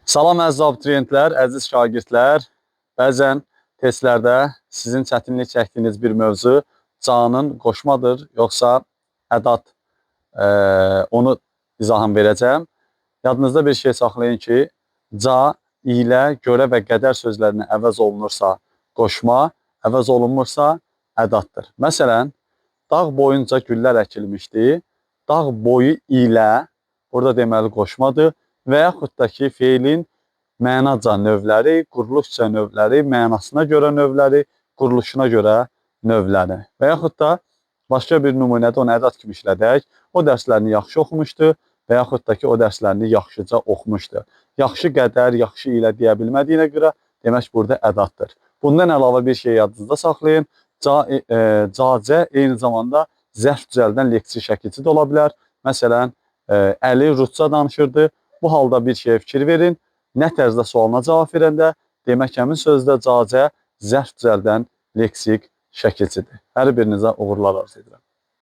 Salam əziz abituriyentlər, əziz şagirdlər. Bəzən testlərdə sizin çətinlik çəkdiyiniz bir mövzu canın qoşmadır, yoxsa ədad. Onu izahını verəcəm. Yadınızda bir şey saxlayın ki, ca, ilə, görə və qədər sözlərinə əvəz olunursa qoşma, əvəz olunmursa ədaddır. Məsələn, dağ boyunca güllər əkilmişdi. Dağ boyu ilə, burada deməli qoşmadır. Və yaxud da ki, feilin mənaca növləri, quruluşca növləri, mənasına görə növləri, quruluşuna görə növləri. Və yaxud da başqa bir nümunədə onu ədad kimi işlədək. O dərslərini yaxşı oxumuşdu və yaxud da ki, o dərslərini yaxşıca oxumuşdu. Yaxşı qədər, yaxşı ilə deyə bilmədiyinə görə demək burada ədaddır. Bundan əlavə bir şey yadınızda saxlayın. Cacə eyni zamanda zərf düzəldən leksik şəkilçi də ola bilər. Məsələn, Əli rusca danışırdı. Bu halda bir şeyə fikir verin. Nə tərzdə sualına cavab verəndə demək həmin sözdə cacə zərf düzəldən leksik şəkilçidir. Hər birinizə uğurlar arzu edirəm.